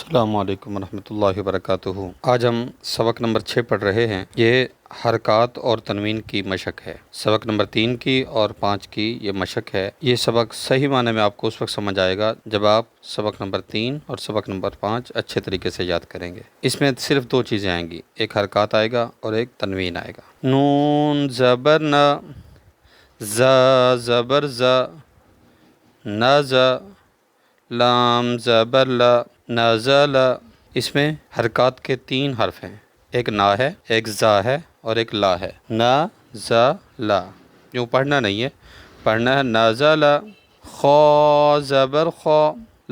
अस्सलामु अलैकुम वरहमतुल्लाहि वबरकातुहू। आज हम सबक नंबर 6 पढ़ रहे हैं। ये हरकत और तनवीन की मशक है। सबक नंबर 3 की और 5 की ये मशक है। ये सबक सही माने में आपको उस वक्त समझ आएगा जब आप सबक नंबर 3 और सबक नंबर 5 अच्छे तरीके से याद करेंगे। इसमें सिर्फ दो चीज़ें आएंगी, एक हरकत आएगा और एक तनवीन आएगा। नून ज़बर न, ज़ ज़बर ज़, न ज़, लाम ज़बर ला, नज़ल। इसमें हरकत के 3 हर्फ हैं, एक ना है, एक ज़ा है और एक ला है। न ज़ ला, यूँ पढ़ना नहीं है, पढ़ना है नज़ल। खौ ज़बर खौ,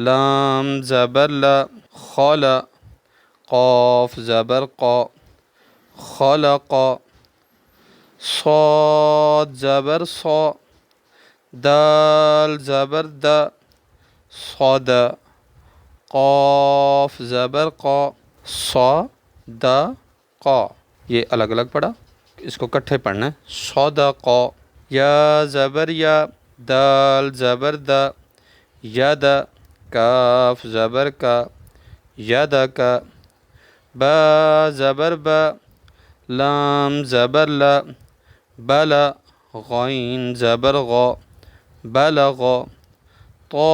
लाम ज़बर ला, खौल। क़ाफ ज़बर क़ौ, खौलक़। सौद ज़बर सौ, दाल ज़बर दा, सौद। क़ाफ ज़बर क़ौ, सौद क़ौ। ये अलग अलग पढ़ा, इसको इकट्ठे पढ़ना है। सौदक़ौ। या ज़बर या, दाल ज़बर दा, यद। काफ ज़बर का, यदक। बा ज़बर बा, लाम ज़बर ला, बल। गैन ज़बर गौ, बलग। तो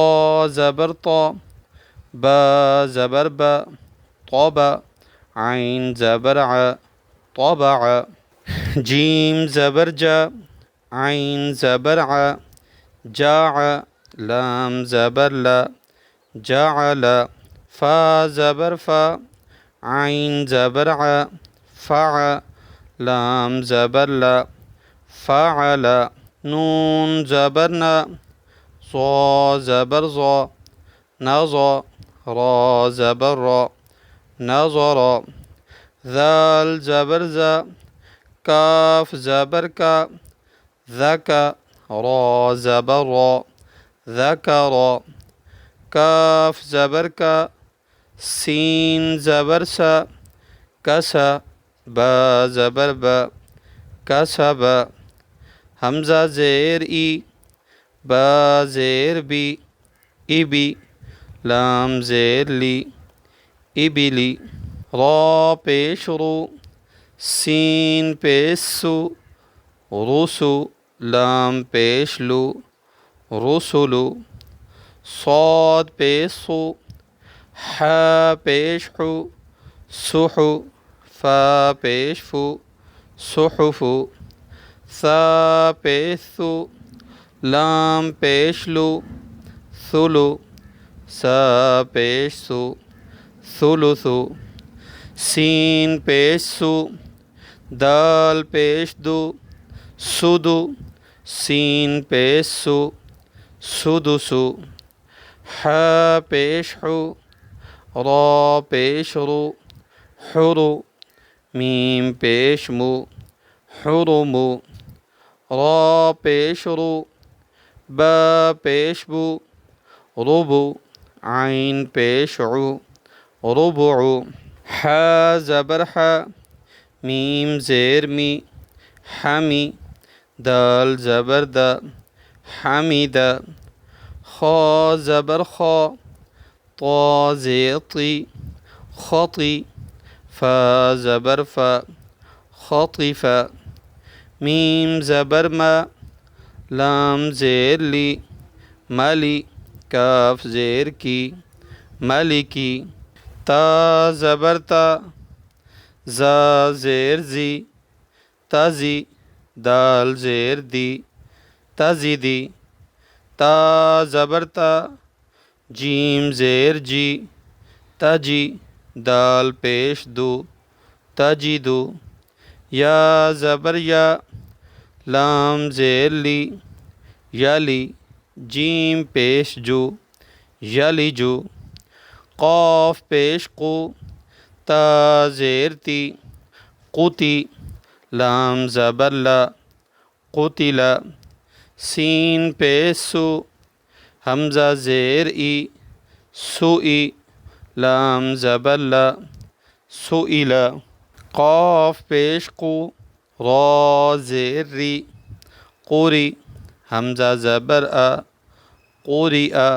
ज़बर तो, बा ज़बर बा, तौबा। आइन ज़बर आ, तौबा। जीम ज़बर जा, आइन ज़बर आ, जा। लाम ज़बर ला, जाअल। फ़ा ज़बर फ़ा, आइन ज़बर आ, फ़ा। लाम ज़बर ला, फ़अल। नून ज़बर ना, ज़ौ ज़बर ज़ौ, नज़ौ। रा ज़बर रा, नज़र। ज़ाल ज़बर ज़ा, काफ ज़बर का, ज़क। रा ज़बर रा, ज़कर। काफ ज़बर का, सीन ज़बर सा, कस। बा ज़बर बा, कसब। हमज़ा ज़ेर ई, बा ज़ेर बी, इबी। लाम ज़ेर ली, इबिली। रा पेश रू, सीन पेश सु, रुसु। लाम पेश लू, रुसुलु। सौद पेश सु, हा पेश हु, सुहु। फ़ा पेश फु, सुहुफु। सा पेश सु, लाम पेश लू, सुलु। सा पेश सु, सुलुसु। सीन पेश सु, दाल पेश दु, सुदु। सीन पेश सु, सुदुसु। हा पेश हु, रा पेश रु, हुरु। मीम पेश मु, हुरुमु। रा पेश रु, बा पेश बु, रुबु। आइन पेश उ, रुबु। हा ज़बर हा, मीम ज़ेर मी, हमी। दाल ज़बर दा, हमीद। खौ ज़बर खौ, तो ज़ेर ती, खती। फ़ा ज़बर फ़ा, खतिफ़। मीम ज़बर मा, लाम ज़ेर ली, मली। काफ ज़ेर की, मलिकी। ता ज़बर ता, ज़ा ज़ेर ज़ी, तज़ी। दाल ज़ेर दी, तज़िदी। ता ज़बर ता, जीम ज़ेर जी, तजी। दाल पेश दो, तजिदु। या ज़बर या, लाम ज़ेर ली, यली। जीम पेश जो, यलिजु। क़ाफ पेश को, ता ज़ेर ती, क़ुती। लाम ज़बर ला, क़ुतिला। सीन पेश सु, हमज़ा ज़ेर ई, सुई। लाम ज़बर ला, सुइला। क़ाफ पेश को, रा ज़ेर री, क़ुरी। हमज़ा ज़बर आ, क़ुरिआ।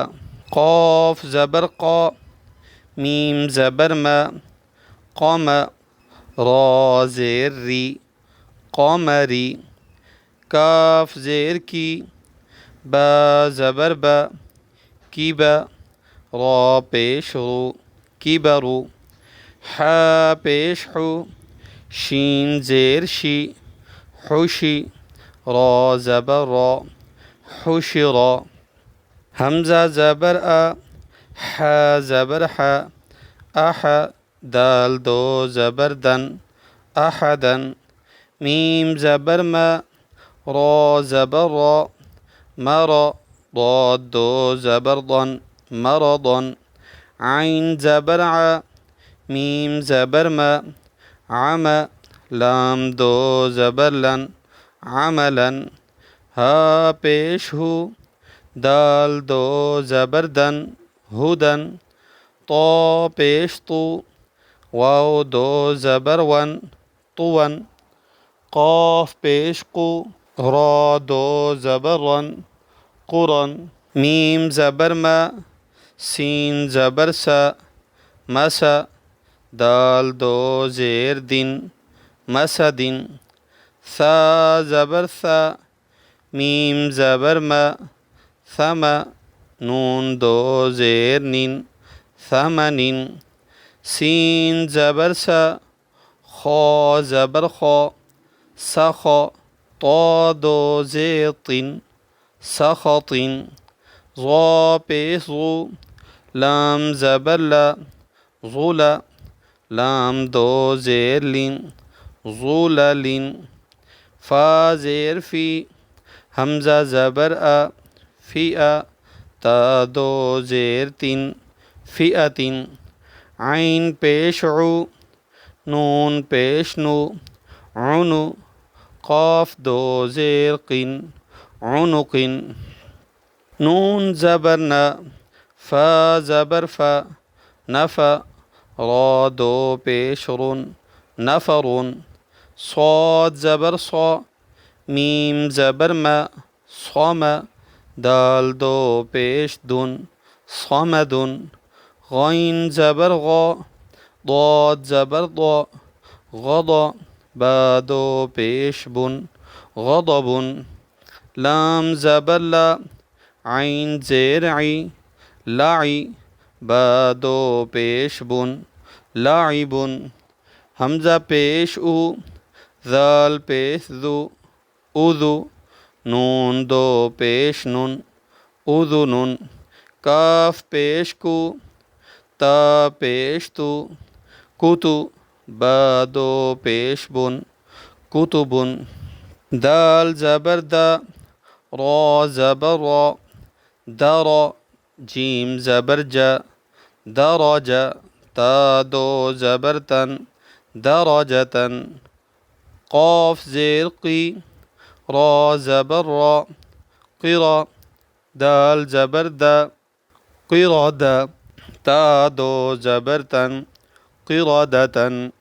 क़ाफ ज़बर क़ौ, मीम ज़बर म, क़म, रा ज़ेर री, क़मरी, काफ ज़ेर की, बा ज़बर ब, कीब, रा पेश रू, कीबरू, हा पेश हु, शीन ज़ेर शी, हुशी, रा ज़बर रा, हुशिरा, हमज़ा ज़बर आ, हा ज़बर हा, अह, दाल दो ज़बर दन, अहदन, मीम ज़बर म, रा ज़बर रा, मरा, ضاد दो ज़बर दन, मरदन, आइन ज़बर आ, मीम ज़बर म, आम, लाम दो ज़बर लन, अमलन, हा पेश हु, दाल दो ज़बर दन, हुदन, तो पेश तु, वाव दो ज़बर वन, तुवन, क़ाफ पेश कु, रा दो ज़बर रन, कुरन, मीम ज़बर म, सीन ज़बर सा, मसा, दाल दो ज़ेर दिन, मसदिन, सा ज़बर सा, मीम ज़बर म, सम, नून दो ज़ेर निन, समनिन, सीन ज़बर सा, खा ज़बर खा, सख, तो दो ज़ेर तिन, सखतिन, ज़ा पेश ज़ू, लाम ज़बर ला, ज़ुला, लाम दो ज़ेर लिन, ज़ुललिन, फ़ा ज़ेर फ़ी, हमज़ा ज़बर आ, फ़िआ, ता दो ज़ेर तिन, फ़िअतिन, आइन पेश उ, नून पेश नु, उनु, क़ाफ दो ज़ेर क़िन, उनुक़िन, नून ज़बर न, फ़ा ज़बर फ़ा, नफ़, रा दो पेश रुन, नफ़रुन, स्वाद ज़बर स्वा, मीम ज़बर म, स्वम, दाल दो पेश दुन, स्वमदुन, गैन ज़बर गा, ضاد ज़बर दा, गदा, बा दो पेश बुन, गदबुन, लाम ज़बर ला, आइन ज़ेर आई, लाई, बा दो पेश बुन, लाइबुन, हमज़ा पेश उ, ज़ाल पेश ज़ु, उज़ु, नून दो पेश नुन, उज़ुनुन, काफ पेश कु, ता पेश तु, कुतु, बा दो पेश बुन, कुतुबुन, दाल ज़बर दा, रा ज़बर रा, दरा, जीम ज़बर जा, दरज, ता दो ज़बर तन, दरजतन, क़ाफ ज़ेर क़ी, रा ज़बर रा, क़िरा, दाल ज़बर दा, क़िरादा, ता दो ज़बर तन, क़िरादतन,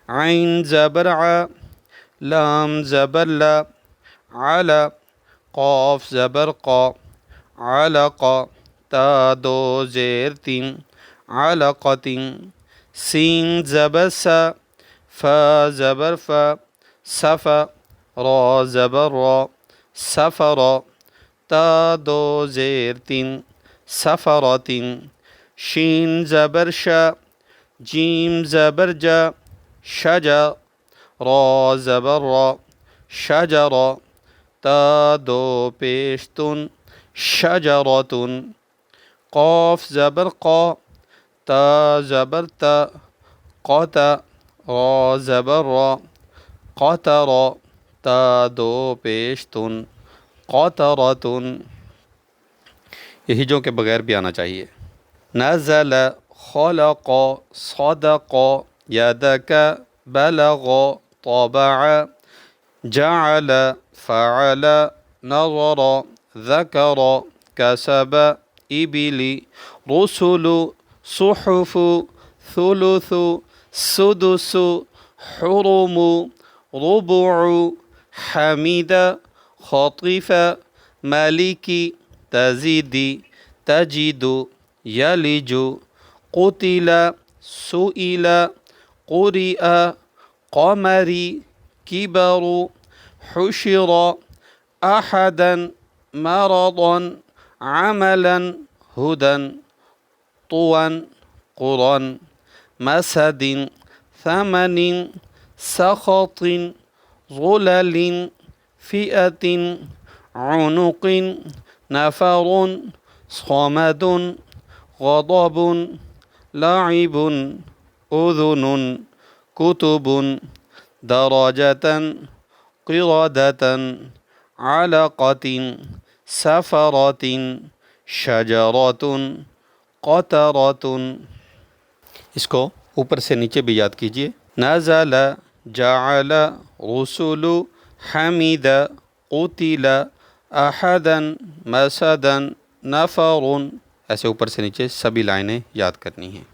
आइन ज़बर आ, लाम ज़बर ला, अला, क़ाफ ज़बर क़ा, अलक़ा, ता दो ज़ेर तिन, अलक़तिन, सीन ज़बर सा, फ़ा ज़बर फ़ा, सफ़, रा ज़बर रा, सफ़रा, ता दो ज़ेर तिन, सफ़रतिन, शीन ज़बर शा, जीम ज़बर जा, शजा, रा ज़बर रा, शजरा, ता दो पेशतुन, शजरतुन, क़ाफ ज़बर क़ा, ता ज़बर ता, क़ता, रा ज़बर रा, क़तरा, ता दो पेशतुन, क़तरतुन, ये हिजों के बगैर भी आना चाहिए। नज़ल, खलक़, सदक़, यदक, बलग़, तबअ, जअल, फ़अल, नज़र, ज़कर, कसब, इबिली, रुसुल, सुहुफ़, सुलुस, सुदुस, हुरुम, रुबुअ, हमिद, खतिफ़, मलिकी, तज़िदी, तजिदु, यलिजु, क़ुतिल, सुइल, क़ुरिअ, क़मरी, किबर, हुशिर, अहदन, मरदन, अमलन, हुदन, तुवन, क़ुरन, मसदिन, थमनिन, सखतिन, ज़ुललिन, फ़िअतिन, उनुक़िन, नफ़रुन, समदुन, ग़दबुन, लाइबुन, उज़ुनुन, कुतुबुन, दरजतन, क़िरदतन, अलक़तिन, सफ़रतिन, शजरतुन, क़तरतुन। इसको ऊपर से नीचे भी याद कीजिए। नज़ल, जअल, रुसुलु, हमिद, क़ुतिल, अहदन, मसदन, नफ़रुन। ऐसे ऊपर से नीचे सभी लाइनें याद करनी हैं।